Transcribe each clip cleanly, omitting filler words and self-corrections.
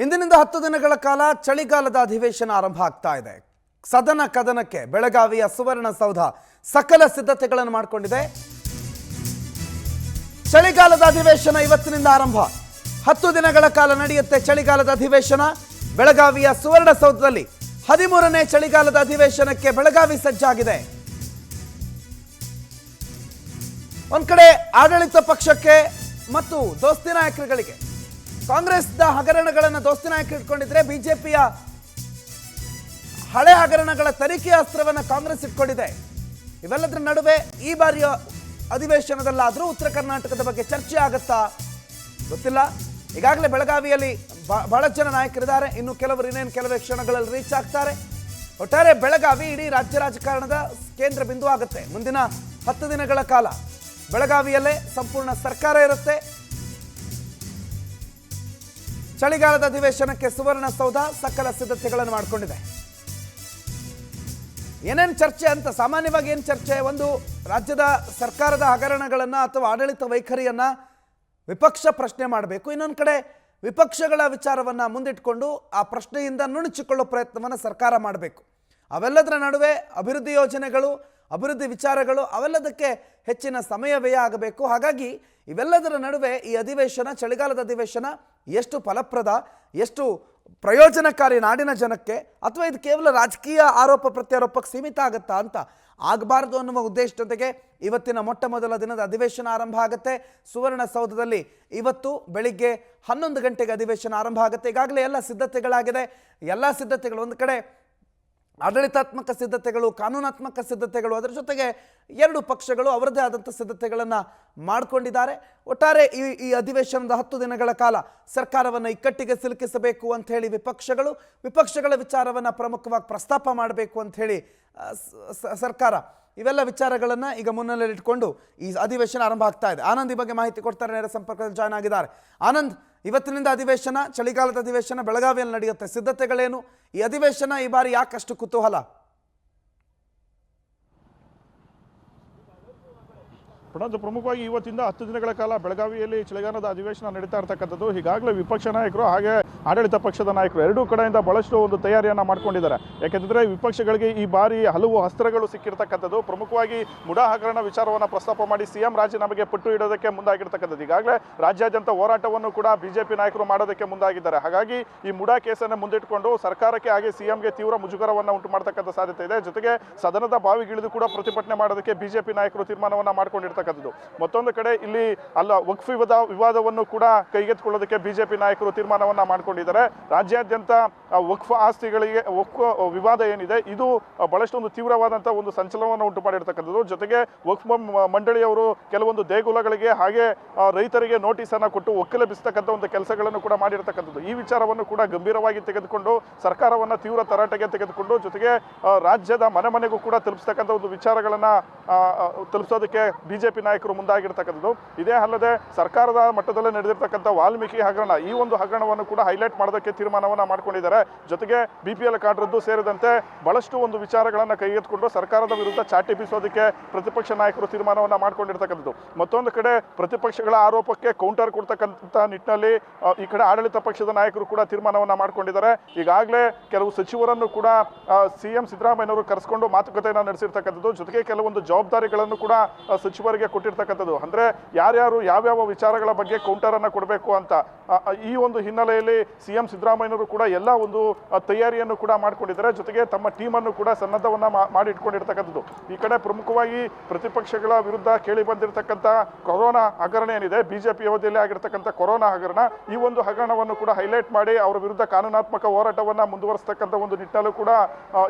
ಇಂದಿನಿಂದ 10 ದಿನಗಳ ಕಾಲ ಚಳಿಗಾಲದ ಅಧಿವೇಶನ ಆರಂಭ ಆಗ್ತಾ ಇದೆ. ಸದನ ಕದನಕ್ಕೆ ಬೆಳಗಾವಿಯ ಸುವರ್ಣಸೌಧ ಸಕಲ ಸಿದ್ಧತೆಗಳನ್ನು ಮಾಡಿಕೊಂಡಿದೆ. ಚಳಿಗಾಲದ ಅಧಿವೇಶನ ಇವತ್ತಿನಿಂದ ಆರಂಭ. 10 ದಿನಗಳ ಕಾಲ ನಡೆಯುತ್ತೆ ಚಳಿಗಾಲದ ಅಧಿವೇಶನ. ಬೆಳಗಾವಿಯ ಸುವರ್ಣಸೌಧದಲ್ಲಿ 13ನೇ ಚಳಿಗಾಲದ ಅಧಿವೇಶನಕ್ಕೆ ಬೆಳಗಾವಿ ಸಜ್ಜಾಗಿದೆ. ಒಂದ್ ಕಡೆ ಆಡಳಿತ ಪಕ್ಷಕ್ಕೆ ಮತ್ತು ದೋಸ್ತಿ ನಾಯಕರುಗಳಿಗೆ ಕಾಂಗ್ರೆಸ್ನ ಹಗರಣಗಳನ್ನು ದೋಸ್ತಿ ನಾಯಕರು ಇಟ್ಕೊಂಡಿದ್ರೆ, ಬಿಜೆಪಿಯ ಹಳೆ ಹಗರಣಗಳ ತನಿಖೆ ಅಸ್ತ್ರವನ್ನು ಕಾಂಗ್ರೆಸ್ ಇಟ್ಕೊಂಡಿದೆ. ಇವೆಲ್ಲದರ ನಡುವೆ ಈ ಬಾರಿಯ ಅಧಿವೇಶನದಲ್ಲಾದರೂ ಉತ್ತರ ಕರ್ನಾಟಕದ ಬಗ್ಗೆ ಚರ್ಚೆ ಆಗುತ್ತಾ ಗೊತ್ತಿಲ್ಲ. ಈಗಾಗಲೇ ಬೆಳಗಾವಿಯಲ್ಲಿ ಬಹಳಷ್ಟು ಜನ ನಾಯಕರಿದ್ದಾರೆ. ಇನ್ನು ಕೆಲವರು ಇನ್ನೇನು ಕೆಲವೇ ಕ್ಷಣಗಳಲ್ಲಿ ರೀಚ್ ಆಗ್ತಾರೆ. ಒಟ್ಟಾರೆ ಬೆಳಗಾವಿ ಇಡೀ ರಾಜ್ಯ ರಾಜಕಾರಣದ ಕೇಂದ್ರ ಬಿಂದು ಆಗುತ್ತೆ. ಮುಂದಿನ 10 ದಿನಗಳ ಕಾಲ ಬೆಳಗಾವಿಯಲ್ಲೇ ಸಂಪೂರ್ಣ ಸರ್ಕಾರ ಇರುತ್ತೆ. ಚಳಿಗಾಲದ ಅಧಿವೇಶನಕ್ಕೆ ಸುವರ್ಣಸೌಧ ಸಕಲ ಸಿದ್ಧತೆಗಳನ್ನು ಮಾಡಿಕೊಂಡಿದೆ. ಏನೇನು ಚರ್ಚೆ ಅಂತ ಸಾಮಾನ್ಯವಾಗಿ ಏನು ಚರ್ಚೆ? ಒಂದು, ರಾಜ್ಯದ ಸರ್ಕಾರದ ಹಗರಣಗಳನ್ನ ಅಥವಾ ಆಡಳಿತ ವೈಖರಿಯನ್ನ ವಿಪಕ್ಷ ಪ್ರಶ್ನೆ ಮಾಡಬೇಕು. ಇನ್ನೊಂದು ಕಡೆ ವಿಪಕ್ಷಗಳ ವಿಚಾರವನ್ನ ಮುಂದಿಟ್ಕೊಂಡು ಆ ಪ್ರಶ್ನೆಯಿಂದ ನುಣುಚಿಕೊಳ್ಳೋ ಪ್ರಯತ್ನವನ್ನು ಸರ್ಕಾರ ಮಾಡಬೇಕು. ಅವೆಲ್ಲದರ ನಡುವೆ ಅಭಿವೃದ್ಧಿ ಯೋಜನೆಗಳು, ಅಭಿವೃದ್ಧಿ ವಿಚಾರಗಳು ಅವೆಲ್ಲದಕ್ಕೆ ಹೆಚ್ಚಿನ ಸಮಯ ವ್ಯಯ ಆಗಬೇಕು. ಹಾಗಾಗಿ ಇವೆಲ್ಲದರ ನಡುವೆ ಈ ಅಧಿವೇಶನ, ಚಳಿಗಾಲದ ಅಧಿವೇಶನ ಎಷ್ಟು ಫಲಪ್ರದ, ಎಷ್ಟು ಪ್ರಯೋಜನಕಾರಿ ನಾಡಿನ ಜನಕ್ಕೆ, ಅಥವಾ ಇದು ಕೇವಲ ರಾಜಕೀಯ ಆರೋಪ ಪ್ರತ್ಯಾರೋಪಕ್ಕೆ ಸೀಮಿತ ಆಗುತ್ತಾ ಅಂತ ಆಗಬಾರ್ದು ಅನ್ನುವ ಉದ್ದೇಶದೊಂದಿಗೆ ಇವತ್ತಿನ ಮೊಟ್ಟ ಮೊದಲ ದಿನದ ಅಧಿವೇಶನ ಆರಂಭ ಆಗುತ್ತೆ. ಸುವರ್ಣಸೌಧದಲ್ಲಿ ಇವತ್ತು ಬೆಳಿಗ್ಗೆ 11 ಗಂಟೆಗೆ ಅಧಿವೇಶನ ಆರಂಭ ಆಗುತ್ತೆ. ಈಗಾಗಲೇ ಎಲ್ಲ ಸಿದ್ಧತೆಗಳಾಗಿದೆ. ಎಲ್ಲ ಸಿದ್ಧತೆಗಳು ಒಂದು ಕಡೆ ಆಡಳಿತಾತ್ಮಕ ಸಿದ್ಧತೆಗಳು, ಕಾನೂನಾತ್ಮಕ ಸಿದ್ಧತೆಗಳು, ಅದರ ಜೊತೆಗೆ ಎರಡು ಪಕ್ಷಗಳು ಅವರದೇ ಆದಂಥ ಸಿದ್ಧತೆಗಳನ್ನು ಮಾಡಿಕೊಂಡಿದ್ದಾರೆ. ಒಟ್ಟಾರೆ ಈ ಅಧಿವೇಶನದ 10 ದಿನಗಳ ಕಾಲ ಸರ್ಕಾರವನ್ನು ಇಕ್ಕಟ್ಟಿಗೆ ಸಿಲುಕಿಸಬೇಕು ಅಂತ ಹೇಳಿ ವಿಪಕ್ಷಗಳ ವಿಚಾರವನ್ನು ಪ್ರಮುಖವಾಗಿ ಪ್ರಸ್ತಾಪ ಮಾಡಬೇಕು ಅಂತ ಹೇಳಿ ಸರ್ಕಾರ ಇವೆಲ್ಲ ವಿಚಾರಗಳನ್ನು ಈಗ ಮುನ್ನೆಲೆಯಲ್ಲಿ ಈ ಅಧಿವೇಶನ ಆರಂಭ ಆಗ್ತಾ ಇದೆ. ಆನಂದ್ ಈ ಬಗ್ಗೆ ಮಾಹಿತಿ ಕೊಡ್ತಾರೆ, ನೇರ ಸಂಪರ್ಕದಲ್ಲಿ ಜಾಯ್ನ್ ಆಗಿದ್ದಾರೆ. ಆನಂದ್, ಇವತ್ತಿನಿಂದ ಅಧಿವೇಶನ, ಚಳಿಗಾಲದ ಅಧಿವೇಶನ ಬೆಳಗಾವಿಯಲ್ಲಿ ನಡೆಯುತ್ತೆ. ಸಿದ್ಧತೆಗಳೇನು? ಈ ಅಧಿವೇಶನ ಈ ಬಾರಿ ಯಾಕಷ್ಟು ಕುತೂಹಲ? ಪ್ರಮುಖವಾಗಿ ಇವತ್ತಿಂದ 10 ದಿನಗಳ ಕಾಲ ಬೆಳಗಾವಿಯಲ್ಲಿ ಚಳಿಗಾಲದ ಅಧಿವೇಶನ ನಡೀತಾ ಇರತಕ್ಕಂಥದ್ದು. ಈಗಾಗಲೇ ವಿಪಕ್ಷ ನಾಯಕರು ಹಾಗೆ ಆಡಳಿತ ಪಕ್ಷದ ನಾಯಕರು ಎರಡೂ ಕಡೆಯಿಂದ ಬಹಳಷ್ಟು ಒಂದು ತಯಾರಿಯನ್ನು ಮಾಡ್ಕೊಂಡಿದ್ದಾರೆ. ಯಾಕೆಂದರೆ ವಿಪಕ್ಷಗಳಿಗೆ ಈ ಬಾರಿ ಹಲವು ಅಸ್ತ್ರಗಳು ಸಿಕ್ಕಿರ್ತಕ್ಕಂಥದ್ದು. ಪ್ರಮುಖವಾಗಿ ಮುಡಾ ಹಗರಣ ವಿಚಾರವನ್ನು ಪ್ರಸ್ತಾಪ ಮಾಡಿ ಸಿಎಂ ರಾಜೀನಾಮೆಗೆ ಪಟ್ಟು ಇಡೋದಕ್ಕೆ ಮುಂದಾಗಿರ್ತಕ್ಕಂಥದ್ದು. ಈಗಾಗಲೇ ರಾಜ್ಯಾದ್ಯಂತ ಹೋರಾಟವನ್ನು ಕೂಡ ಬಿಜೆಪಿ ನಾಯಕರು ಮಾಡೋದಕ್ಕೆ ಮುಂದಾಗಿದ್ದಾರೆ. ಹಾಗಾಗಿ ಈ ಮುಡಾ ಕೇಸನ್ನು ಮುಂದಿಟ್ಟುಕೊಂಡು ಸರ್ಕಾರಕ್ಕೆ ಹಾಗೆ ಸಿಎಂಗೆ ತೀವ್ರ ಮುಜುಗರವನ್ನು ಉಂಟು ಮಾಡತಕ್ಕಂಥ ಸಾಧ್ಯತೆ ಇದೆ. ಜೊತೆಗೆ ಸದನದ ಬಾವಿಗಿಳಿದು ಕೂಡ ಪ್ರತಿಭಟನೆ ಮಾಡೋದಕ್ಕೆ ಬಿಜೆಪಿ ನಾಯಕರು ತೀರ್ಮಾನವನ್ನು ಮಾಡ್ಕೊಂಡಿರ್ತಾರೆ. ಮತ್ತೊಂದು ಕಡೆ ಇಲ್ಲಿ ವಕ್ಫ್ ವಿವಾದವನ್ನು ಕೂಡ ಕೈಗೆತ್ತಿಕೊಳ್ಳೋದಕ್ಕೆ ಬಿಜೆಪಿ ನಾಯಕರು ತೀರ್ಮಾನವನ್ನ ಮಾಡಿಕೊಂಡಿದ್ದಾರೆ. ರಾಜ್ಯಾದ್ಯಂತ ವಕ್ಫ್ ಆಸ್ತಿಗಳಿಗೆ ವಕ್ಫ್ ವಿವಾದ ಏನಿದೆ ಇದು ಬಹಳಷ್ಟು ಒಂದು ತೀವ್ರವಾದಂತಹ ಒಂದು ಸಂಚಲನವನ್ನು ಉಂಟು ಮಾಡಿರ್ತಕ್ಕಂಥದ್ದು. ಜೊತೆಗೆ ವಕ್ಫ್ ಮಂಡಳಿಯವರು ಕೆಲವೊಂದು ದೇಗುಲಗಳಿಗೆ ಹಾಗೆ ರೈತರಿಗೆ ನೋಟಿಸ್ ಅನ್ನ ಕೊಟ್ಟು ಒಕ್ಕಲೆಬ್ಬಿಸತಕ್ಕಂಥ ಒಂದು ಕೆಲಸಗಳನ್ನು ಕೂಡ ಮಾಡಿರ್ತಕ್ಕಂಥದ್ದು. ಈ ವಿಚಾರವನ್ನು ಕೂಡ ಗಂಭೀರವಾಗಿ ತೆಗೆದುಕೊಂಡು ಸರ್ಕಾರವನ್ನ ತೀವ್ರ ತರಾಟೆಗೆ ತೆಗೆದುಕೊಂಡು, ಜೊತೆಗೆ ರಾಜ್ಯದ ಮನೆ ಮನೆಗೂ ಕೂಡ ತಲುಪಿಸ್ತಕ್ಕಂಥ ಒಂದು ವಿಚಾರಗಳನ್ನ ತಲುಪಿಸೋದಕ್ಕೆ ಬಿಜೆಪಿ ನಾಯಕರು ಮುಂದಾಗಿರ್ತಕ್ಕಂಥದ್ದು. ಇದೇ ಅಲ್ಲದೆ ಸರ್ಕಾರದ ಮಟ್ಟದಲ್ಲೇ ನಡೆದಿರ್ತಕ್ಕಂಥ ವಾಲ್ಮೀಕಿ ಹಗರಣ, ಈ ಒಂದು ಹಗರಣವನ್ನು ಕೂಡ ಹೈಲೈಟ್ ಮಾಡೋದಕ್ಕೆ ತೀರ್ಮಾನವನ್ನ ಮಾಡ್ಕೊಂಡಿದ್ದಾರೆ. ಜೊತೆಗೆ BPL ಕಾರ್ಡ್ ರದ್ದು ಸೇರಿದಂತೆ ಬಹಳಷ್ಟು ಒಂದು ವಿಚಾರಗಳನ್ನು ಕೈಗೆತ್ತಿಕೊಂಡು ಸರ್ಕಾರದ ವಿರುದ್ಧ ಚಾಟಿ ಬೀಸೋದಕ್ಕೆ ಪ್ರತಿಪಕ್ಷ ನಾಯಕರು ತೀರ್ಮಾನವನ್ನ ಮಾಡ್ಕೊಂಡಿರ್ತಕ್ಕಂಥದ್ದು. ಮತ್ತೊಂದು ಕಡೆ ಪ್ರತಿಪಕ್ಷಗಳ ಆರೋಪಕ್ಕೆ ಕೌಂಟರ್ ಕೊಡ್ತಕ್ಕಂಥ ನಿಟ್ಟಿನಲ್ಲಿ ಈ ಕಡೆ ಆಡಳಿತ ಪಕ್ಷದ ನಾಯಕರು ಕೂಡ ತೀರ್ಮಾನವನ್ನ ಮಾಡ್ಕೊಂಡಿದ್ದಾರೆ. ಈಗಾಗಲೇ ಕೆಲವು ಸಚಿವರನ್ನು ಕೂಡ ಸಿಎಂ ಸಿದ್ದರಾಮಯ್ಯನವರು ಕರೆಸ್ಕೊಂಡು ಮಾತುಕತೆಯನ್ನು ನಡೆಸಿರ್ತಕ್ಕಂಥದ್ದು. ಜೊತೆಗೆ ಕೆಲವೊಂದು ಜವಾಬ್ದಾರಿಗಳನ್ನು ಕೂಡ ಸಚಿವರಿಗೆ ಕೊಟ್ಟಿರ್ತಕ್ಕಂಥದ್ದು. ಅಂದ್ರೆ ಯಾರ್ಯಾರು ಯಾವ್ಯಾವ ವಿಚಾರಗಳ ಬಗ್ಗೆ ಕೌಂಟರ್ ಅನ್ನ ಕೊಡಬೇಕು ಅಂತ ಈ ಒಂದು ಹಿನ್ನೆಲೆಯಲ್ಲಿ ಸಿಎಂ ಸಿದ್ದರಾಮಯ್ಯನವರು ಕೂಡ ಎಲ್ಲ ಒಂದು ತಯಾರಿಯನ್ನು ಕೂಡ ಮಾಡ್ಕೊಂಡಿದ್ದಾರೆ. ಜೊತೆಗೆ ತಮ್ಮ ಟೀಮ್ ಅನ್ನು ಕೂಡ ಸನ್ನದ್ಧವನ್ನ ಮಾಡಿ ಇಟ್ಕೊಂಡಿರ್ತಕ್ಕಂಥದ್ದು. ಈ ಕಡೆ ಪ್ರಮುಖವಾಗಿ ಪ್ರತಿಪಕ್ಷಗಳ ವಿರುದ್ಧ ಕೇಳಿ ಬಂದಿರತಕ್ಕಂಥ ಕೊರೋನಾ ಹಗರಣ ಏನಿದೆ, ಬಿಜೆಪಿ ಅವಧಿಯಲ್ಲಿ ಆಗಿರ್ತಕ್ಕಂಥ ಕೊರೋನಾ ಹಗರಣ, ಈ ಒಂದು ಹಗರಣವನ್ನು ಕೂಡ ಹೈಲೈಟ್ ಮಾಡಿ ಅವರ ವಿರುದ್ಧ ಕಾನೂನಾತ್ಮಕ ಹೋರಾಟವನ್ನ ಮುಂದುವರಿಸತಕ್ಕಂಥ ಒಂದು ನಿಟ್ಟಿನಲ್ಲೂ ಕೂಡ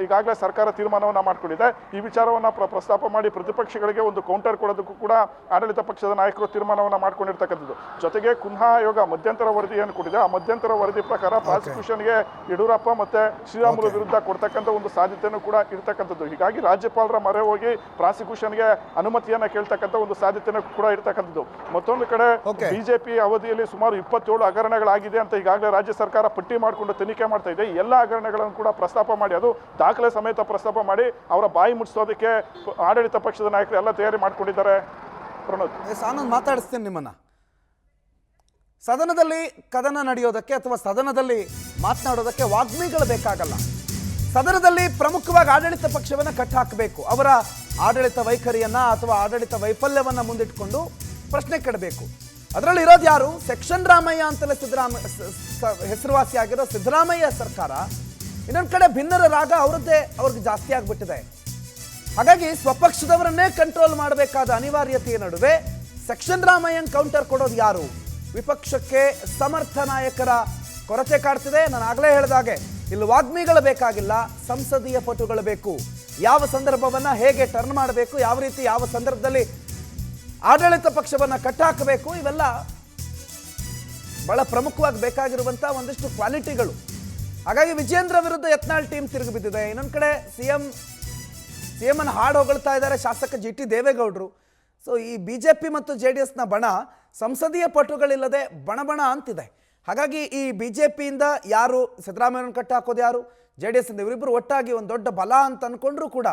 ಈಗಾಗಲೇ ಸರ್ಕಾರ ತೀರ್ಮಾನವನ್ನ ಮಾಡ್ಕೊಂಡಿದೆ. ಈ ವಿಚಾರವನ್ನ ಪ್ರಸ್ತಾಪ ಮಾಡಿ ಪ್ರತಿಪಕ್ಷಗಳಿಗೆ ಒಂದು ಕೌಂಟರ್ ಕೊಡೋದಕ್ಕೂ ಕೂಡ ಆಡಳಿತ ಪಕ್ಷದ ನಾಯಕರು ತೀರ್ಮಾನವನ್ನ ಮಾಡ್ಕೊಂಡಿರ್ತಕ್ಕಂಥದ್ದು. ಜೊತೆಗೆ ಕುನ್ಹಾ ಆಯೋಗ ಮಧ್ಯಂತರ ವರದಿಯನ್ನು ಕೊಟ್ಟಿದೆ. ಆ ಮಧ್ಯಂತರ ವರದಿ ಪ್ರಕಾರ ಪ್ರಾಸಿಕ್ಯೂಷನ್ಗೆ ಯಡಿಯೂರಪ್ಪ ಮತ್ತೆ ಶ್ರೀರಾಮುಲು ವಿರುದ್ಧ ಕೊಡ್ತಕ್ಕಂಥ ಒಂದು ಸಾಧ್ಯತೆಯನ್ನು ಕೂಡ ಇರ್ತಕ್ಕಂಥದ್ದು. ಹೀಗಾಗಿ ರಾಜ್ಯಪಾಲರ ಮೊರೆ ಹೋಗಿ ಪ್ರಾಸಿಕ್ಯೂಷನ್ಗೆ ಅನುಮತಿಯನ್ನ ಕೇಳ್ತಕ್ಕಂಥ ಒಂದು ಸಾಧ್ಯತೆಯನ್ನು ಕೂಡ ಇರ್ತಕ್ಕಂಥದ್ದು. ಮತ್ತೊಂದು ಕಡೆ ಬಿಜೆಪಿ ಅವಧಿಯಲ್ಲಿ ಸುಮಾರು 27 ಹಗರಣಗಳಾಗಿದೆ ಅಂತ ಈಗಾಗಲೇ ರಾಜ್ಯ ಸರ್ಕಾರ ಪಟ್ಟಿ ಮಾಡಿಕೊಂಡು ತನಿಖೆ ಮಾಡ್ತಾ ಇದೆ. ಎಲ್ಲ ಹಗರಣಗಳನ್ನು ಕೂಡ ಪ್ರಸ್ತಾಪ ಮಾಡಿ, ಅದು ದಾಖಲೆ ಸಮೇತ ಪ್ರಸ್ತಾಪ ಮಾಡಿ ಅವರ ಬಾಯಿ ಮುಚ್ಚಿಸೋದಕ್ಕೆ ಆಡಳಿತ ಪಕ್ಷದ ನಾಯಕರು ಎಲ್ಲ ತಯಾರಿ ಮಾಡ್ಕೊಂಡಿದ್ದಾರೆ. ಆನಂದ್, ಮಾತಾಡಿಸ್ತೇನೆ ನಿಮ್ಮನ್ನ. ಸದನದಲ್ಲಿ ಕದನ ನಡೆಯೋದಕ್ಕೆ ಅಥವಾ ಸದನದಲ್ಲಿ ಮಾತನಾಡೋದಕ್ಕೆ ವಾಗ್ಮಿಗಳು ಬೇಕಾಗಲ್ಲ. ಸದನದಲ್ಲಿ ಪ್ರಮುಖವಾಗಿ ಆಡಳಿತ ಪಕ್ಷವನ್ನು ಕಟ್ಟಾಕಬೇಕು. ಅವರ ಆಡಳಿತ ವೈಖರಿಯನ್ನ ಅಥವಾ ಆಡಳಿತ ವೈಫಲ್ಯವನ್ನ ಮುಂದಿಟ್ಕೊಂಡು ಪ್ರಶ್ನೆ ಕೆಡಬೇಕು. ಅದರಲ್ಲಿ ಇರೋದು ಯಾರು? ಸೆಕ್ಷನ್ ರಾಮಯ್ಯ ಅಂತಲೇ ಹೆಸರುವಾಸಿಯಾಗಿರೋ ಸಿದ್ದರಾಮಯ್ಯ ಸರ್ಕಾರ. ಇನ್ನೊಂದು ಕಡೆ ಭಿನ್ನರ ರಾಗ ಅವ್ರಿಗೆ ಜಾಸ್ತಿ ಆಗ್ಬಿಟ್ಟಿದೆ. ಹಾಗಾಗಿ ಸ್ವಪಕ್ಷದವರನ್ನೇ ಕಂಟ್ರೋಲ್ ಮಾಡಬೇಕಾದ ಅನಿವಾರ್ಯತೆಯ ನಡುವೆ ಸೆಕ್ಷನ್ ರಾಮಯ್ಯನ್ ಕೌಂಟರ್ ಕೊಡೋದು ಯಾರು? ವಿಪಕ್ಷಕ್ಕೆ ಸಮರ್ಥ ನಾಯಕರ ಕೊರತೆ ಕಾಡ್ತಿದೆ. ನಾನು ಆಗಲೇ ಹೇಳಿದಾಗೆ ಇಲ್ಲಿ ವಾಗ್ಮಿಗಳು ಬೇಕಾಗಿಲ್ಲ, ಸಂಸದೀಯ ಪಟುಗಳು ಬೇಕು. ಯಾವ ಸಂದರ್ಭವನ್ನ ಹೇಗೆ ಟರ್ನ್ ಮಾಡಬೇಕು, ಯಾವ ರೀತಿ ಯಾವ ಸಂದರ್ಭದಲ್ಲಿ ಆಡಳಿತ ಪಕ್ಷವನ್ನ ಕಟ್ಟಾಕಬೇಕು, ಇವೆಲ್ಲ ಬಹಳ ಪ್ರಮುಖವಾಗಿ ಬೇಕಾಗಿರುವಂತ ಒಂದಿಷ್ಟು ಕ್ವಾಲಿಟಿಗಳು. ಹಾಗಾಗಿ ವಿಜೇಂದ್ರ ವಿರುದ್ಧ ಯತ್ನಾಳ್ ಟೀಮ್ ತಿರುಗಿ ಬಿದ್ದಿದೆ. ಇನ್ನೊಂದು ಕಡೆ ಸಿಎಂ ಅನ್ನು ಹಾಡು ಹೊಗಳ್ತಾ ಇದ್ದಾರೆ ಶಾಸಕ GT ದೇವೇಗೌಡರು. ಸೊ ಈ BJP ಮತ್ತು JDSನ ಬಣ ಸಂಸದೀಯ ಪಟುಗಳಿಲ್ಲದೆ ಬಣ ಅಂತಿದೆ. ಹಾಗಾಗಿ ಈ BJPಯಿಂದ ಯಾರು ಸಿದ್ದರಾಮಯ್ಯನ ಕಟ್ಟಾಕೋದು, ಯಾರು JDS ಇಂದ ಇವರಿಬ್ಬರು ಒಟ್ಟಾಗಿ ಒಂದು ದೊಡ್ಡ ಬಲ ಅಂತ ಅನ್ಕೊಂಡ್ರು ಕೂಡ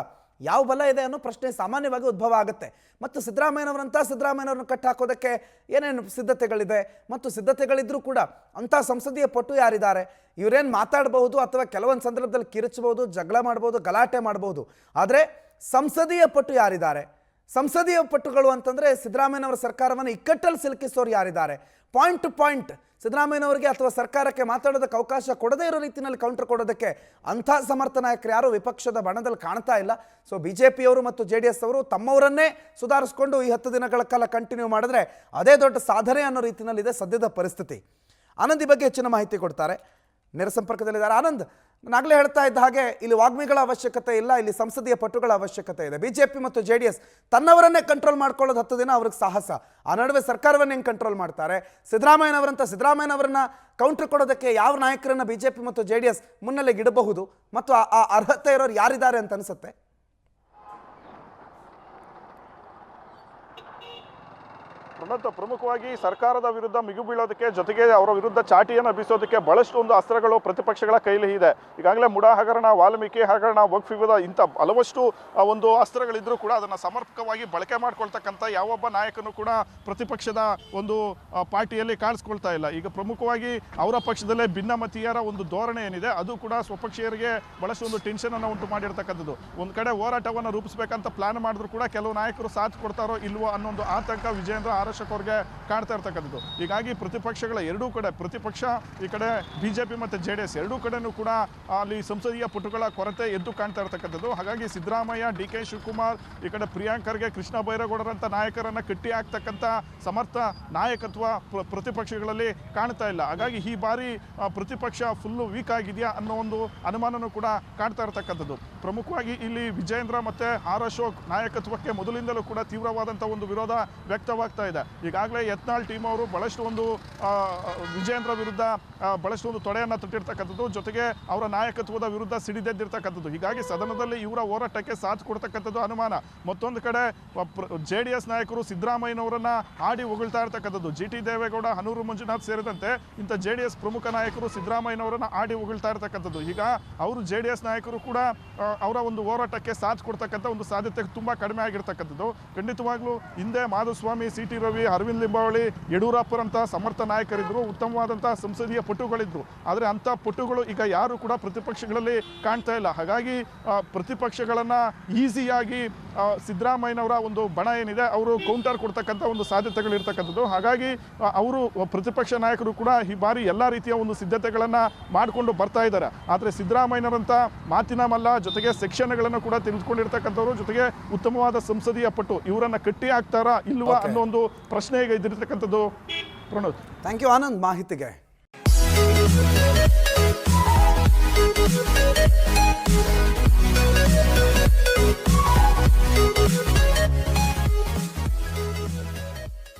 ಯಾವ ಬಲ ಇದೆ ಅನ್ನೋ ಪ್ರಶ್ನೆ ಸಾಮಾನ್ಯವಾಗಿ ಉದ್ಭವ ಆಗುತ್ತೆ. ಮತ್ತು ಸಿದ್ದರಾಮಯ್ಯನವ್ರನ್ನ ಕಟ್ಟಾಕೋದಕ್ಕೆ ಏನೇನು ಸಿದ್ಧತೆಗಳಿದೆ ಮತ್ತು ಸಿದ್ಧತೆಗಳಿದ್ರೂ ಕೂಡ ಅಂಥ ಸಂಸದೀಯ ಪಟು ಯಾರಿದ್ದಾರೆ? ಇವರೇನು ಮಾತಾಡಬಹುದು ಅಥವಾ ಕೆಲವೊಂದು ಸಂದರ್ಭದಲ್ಲಿ ಕಿರಿಚಬಹುದು, ಜಗಳ ಮಾಡ್ಬೋದು, ಗಲಾಟೆ ಮಾಡ್ಬೋದು. ಆದರೆ ಸಂಸದೀಯ ಪಟು ಯಾರಿದ್ದಾರೆ? ಸಂಸದೀಯ ಪಟುಗಳು ಅಂತಂದರೆ ಸಿದ್ದರಾಮಯ್ಯನವರ ಸರ್ಕಾರವನ್ನು ಇಕ್ಕಟ್ಟಲ್ಲಿ ಸಿಲುಕಿಸೋರು ಯಾರಿದ್ದಾರೆ? ಪಾಯಿಂಟ್ ಟು ಪಾಯಿಂಟ್ ಸಿದ್ದರಾಮಯ್ಯನವರಿಗೆ ಅಥವಾ ಸರ್ಕಾರಕ್ಕೆ ಮಾತಾಡೋದಕ್ಕೆ ಅವಕಾಶ ಕೊಡದೇ ಇರೋ ರೀತಿಯಲ್ಲಿ ಕೌಂಟರ್ ಕೊಡೋದಕ್ಕೆ ಅಂಥ ಸಮರ್ಥ ನಾಯಕರು ಯಾರು ವಿಪಕ್ಷದ ಬಣದಲ್ಲಿ ಕಾಣ್ತಾ ಇಲ್ಲ. ಸೊ BJPಯವರು ಮತ್ತು JDS ಅವರು ತಮ್ಮವರನ್ನೇ ಸುಧಾರಿಸ್ಕೊಂಡು ಈ 10 ದಿನಗಳ ಕಾಲ ಕಂಟಿನ್ಯೂ ಮಾಡಿದ್ರೆ ಅದೇ ದೊಡ್ಡ ಸಾಧನೆ ಅನ್ನೋ ರೀತಿಯಲ್ಲಿದೆ ಸದ್ಯದ ಪರಿಸ್ಥಿತಿ. ಆನಂದ್ ಈ ಬಗ್ಗೆ ಹೆಚ್ಚಿನ ಮಾಹಿತಿ ಕೊಡ್ತಾರೆ. ನೇರ ಸಂಪರ್ಕದಲ್ಲಿದ್ದಾರೆ. ಆನಂದ್, ನಾಗಲೇ ಹೇಳ್ತಾ ಇದ್ದ ಹಾಗೆ ಇಲ್ಲಿ ವಾಗ್ಮಿಗಳ ಅವಶ್ಯಕತೆ ಇಲ್ಲ, ಇಲ್ಲಿ ಸಂಸದೀಯ ಪಟುಗಳ ಅವಶ್ಯಕತೆ ಇದೆ. BJP ಮತ್ತು JDS ತನ್ನವರನ್ನೇ ಕಂಟ್ರೋಲ್ ಮಾಡ್ಕೊಳ್ಳೋದು 10 ದಿನ ಅವ್ರಿಗೆ ಸಾಹಸ. ಆ ನಡುವೆ ಸರ್ಕಾರವನ್ನ ಹೆಂಗೆ ಕಂಟ್ರೋಲ್ ಮಾಡ್ತಾರೆ? ಸಿದ್ದರಾಮಯ್ಯನವರನ್ನ ಕೌಂಟರ್ ಕೊಡೋದಕ್ಕೆ ಯಾವ ನಾಯಕರನ್ನ BJP ಮತ್ತು JDS ಮುನ್ನೆಲೆಗೆ ಇಡಬಹುದು ಮತ್ತು ಆ ಅರ್ಹತೆ ಇರೋರು ಯಾರಿದ್ದಾರೆ ಅಂತ ಅನ್ಸುತ್ತೆ? ಪ್ರಮುಖವಾಗಿ ಸರ್ಕಾರದ ವಿರುದ್ಧ ಮಿಗು ಬೀಳೋದಕ್ಕೆ, ಜೊತೆಗೆ ಅವರ ವಿರುದ್ಧ ಚಾಟಿಯನ್ನು ಬೀಸೋದಕ್ಕೆ ಬಹಳಷ್ಟು ಒಂದು ಅಸ್ತ್ರಗಳು ಪ್ರತಿಪಕ್ಷಗಳ ಕೈಲಿ ಇದೆ. ಈಗಾಗಲೇ ಮುಡಾ ಹಗರಣ, ವಾಲ್ಮೀಕಿ ಹಗರಣ, ವಕ್ಫ್ ವಿವಾದ, ಇಂಥ ಹಲವಷ್ಟು ಒಂದು ಅಸ್ತ್ರಗಳಿದ್ರೂ ಕೂಡ ಅದನ್ನು ಸಮರ್ಪಕವಾಗಿ ಬಳಕೆ ಮಾಡ್ಕೊಳ್ತಕ್ಕಂಥ ಯಾವೊಬ್ಬ ನಾಯಕನು ಕೂಡ ಪ್ರತಿಪಕ್ಷದ ಒಂದು ಪಾರ್ಟಿಯಲ್ಲಿ ಕಾಣಿಸ್ಕೊಳ್ತಾ ಇಲ್ಲ. ಈಗ ಪ್ರಮುಖವಾಗಿ ಅವರ ಪಕ್ಷದಲ್ಲೇ ಭಿನ್ನಮತೀಯರ ಒಂದು ಧೋರಣೆ ಏನಿದೆ ಅದು ಕೂಡ ಸ್ವಪಕ್ಷೀಯರಿಗೆ ಬಹಳಷ್ಟು ಒಂದು ಟೆನ್ಷನನ್ನು ಉಂಟು ಮಾಡಿರ್ತಕ್ಕಂಥದ್ದು. ಒಂದು ಕಡೆ ಹೋರಾಟವನ್ನು ರೂಪಿಸಬೇಕಂತ ಪ್ಲಾನ್ ಮಾಡಿದ್ರು ಕೂಡ ಕೆಲವು ನಾಯಕರು ಸಾಥ್ ಕೊಡ್ತಾರೋ ಇಲ್ವೋ ಅನ್ನೊಂದು ಆತಂಕ ವಿಜೇಂದ್ರ ಅವ್ರಿಗೆ ಕಾಣ್ತಾ ಇರ್ತಕ್ಕಂಥದ್ದು. ಹೀಗಾಗಿ ಪ್ರತಿಪಕ್ಷಗಳ ಎರಡೂ ಕಡೆ, ಪ್ರತಿಪಕ್ಷ ಈ ಕಡೆ BJP ಮತ್ತು JDS ಎರಡೂ ಕಡೆನೂ ಕೂಡ ಅಲ್ಲಿ ಸಂಸದೀಯ ಪಟುಗಳ ಕೊರತೆ ಎದ್ದು ಕಾಣ್ತಾ ಇರ್ತಕ್ಕಂಥದ್ದು. ಹಾಗಾಗಿ ಸಿದ್ದರಾಮಯ್ಯ, DK ಶಿವಕುಮಾರ್, ಈ ಕಡೆ ಪ್ರಿಯಾಂಕ್ ಖರ್ಗೆ, ಕೃಷ್ಣ ಬೈರೇಗೌಡರಂಥ ನಾಯಕರನ್ನ ಕಟ್ಟಿ ಹಾಕ್ತಕ್ಕಂಥ ಸಮರ್ಥ ನಾಯಕತ್ವ ಪ್ರತಿಪಕ್ಷಗಳಲ್ಲಿ ಕಾಣ್ತಾ ಇಲ್ಲ. ಹಾಗಾಗಿ ಈ ಬಾರಿ ಪ್ರತಿಪಕ್ಷ ಫುಲ್ಲು ವೀಕ್ ಆಗಿದೆಯಾ ಅನ್ನೋ ಒಂದು ಅನುಮಾನನೂ ಕೂಡ ಕಾಣ್ತಾ ಇರ್ತಕ್ಕಂಥದ್ದು. ಪ್ರಮುಖವಾಗಿ ಇಲ್ಲಿ ವಿಜೇಂದ್ರ ಮತ್ತು ಅಶೋಕ್ ನಾಯಕತ್ವಕ್ಕೆ ಮೊದಲಿಂದಲೂ ಕೂಡ ತೀವ್ರವಾದಂಥ ಒಂದು ವಿರೋಧ ವ್ಯಕ್ತವಾಗ್ತಾ ಇದೆ. ಈಗಾಗಲೇ ಯತ್ನಾಳ್ ಟೀಮ್ ಅವರು ಬಹಳಷ್ಟು ಒಂದು ವಿಜೇಂದ್ರ ವಿರುದ್ಧ ಬಹಳಷ್ಟು ಒಂದು ತೊಡೆಯನ್ನು ತಟ್ಟಿರ್ತಕ್ಕಂಥದ್ದು, ಜೊತೆಗೆ ಅವರ ನಾಯಕತ್ವದ ವಿರುದ್ಧ ಸಿಡಿದೆದ್ದಿರ್ತಕ್ಕಂಥದ್ದು. ಹೀಗಾಗಿ ಸದನದಲ್ಲಿ ಇವರ ಹೋರಾಟಕ್ಕೆ ಸಾಥ್ ಕೊಡ್ತಕ್ಕಂಥದ್ದು ಅನುಮಾನ. ಮತ್ತೊಂದು ಕಡೆ JDS ನಾಯಕರು ಸಿದ್ದರಾಮಯ್ಯನವರನ್ನ ಆಡಿ ಹೊಗಳ್ತಾ ಇರ್ತಕ್ಕಂಥದ್ದು. GT ದೇವೇಗೌಡ, ಹನೂರು ಮಂಜುನಾಥ್ ಸೇರಿದಂತೆ ಇಂಥ JDS ಪ್ರಮುಖ ನಾಯಕರು ಸಿದ್ದರಾಮಯ್ಯನವರನ್ನ ಆಡಿ ಹೊಗಳ್ತಾ ಇರ್ತಕ್ಕಂಥದ್ದು. ಈಗ ಅವರು JDS ನಾಯಕರು ಕೂಡ ಅವರ ಒಂದು ಹೋರಾಟಕ್ಕೆ ಸಾಥ್ ಕೊಡ್ತಕ್ಕಂಥ ಒಂದು ಸಾಧ್ಯತೆ ತುಂಬ ಕಡಿಮೆ ಆಗಿರ್ತಕ್ಕಂಥದ್ದು. ಖಂಡಿತವಾಗ್ಲೂ ಹಿಂದೆ ಮಾಧುಸ್ವಾಮಿ, CT ರವಿ, ಅರವಿಂದ್ ಲಿಂಬಾವಳಿ, ಯಡಿಯೂರಪ್ಪರಂಥ ಸಮರ್ಥ ನಾಯಕರಿದ್ರು, ಉತ್ತಮವಾದಂಥ ಸಂಸದೀಯ ಪಟುಗಳಿದ್ರು. ಆದರೆ ಅಂಥ ಪಟುಗಳು ಈಗ ಯಾರು ಕೂಡ ಪ್ರತಿಪಕ್ಷಗಳಲ್ಲಿ ಕಾಣ್ತಾ ಇಲ್ಲ. ಹಾಗಾಗಿ ಪ್ರತಿಪಕ್ಷಗಳನ್ನು ಈಸಿಯಾಗಿ ಸಿದ್ದರಾಮಯ್ಯನವರ ಒಂದು ಬಣ ಏನಿದೆ ಅವರು ಕೌಂಟರ್ ಕೊಡ್ತಕ್ಕಂಥ ಒಂದು ಸಾಧ್ಯತೆಗಳಿರ್ತಕ್ಕಂಥದ್ದು. ಹಾಗಾಗಿ ಅವರು ಪ್ರತಿಪಕ್ಷ ನಾಯಕರು ಕೂಡ ಈ ಬಾರಿ ಎಲ್ಲ ರೀತಿಯ ಒಂದು ಸಿದ್ಧತೆಗಳನ್ನು ಮಾಡಿಕೊಂಡು ಬರ್ತಾ ಇದ್ದಾರೆ. ಆದರೆ ಸಿದ್ದರಾಮಯ್ಯನವರಂಥ ಮಾತಿನ ಮಲ್ಲ, ಜೊತೆಗೆ ಸೆಕ್ಷನ್ಗಳನ್ನು ಕೂಡ ತಿಳಿದುಕೊಂಡಿರ್ತಕ್ಕಂಥವ್ರು, ಜೊತೆಗೆ ಉತ್ತಮವಾದ ಸಂಸದೀಯ ಪಟು ಇವರನ್ನು ಕಟ್ಟಿ ಹಾಕ್ತಾರಾ ಇಲ್ವಾ ಅನ್ನೋ ಒಂದು ಪ್ರಶ್ನೆ ಈಗ ಇದ್ದಿರ್ತಕ್ಕಂಥದ್ದು. ಪ್ರಣೋದ್, ಥ್ಯಾಂಕ್ ಯು ಆನಂದ್ ಮಾಹಿತಿಗೆ.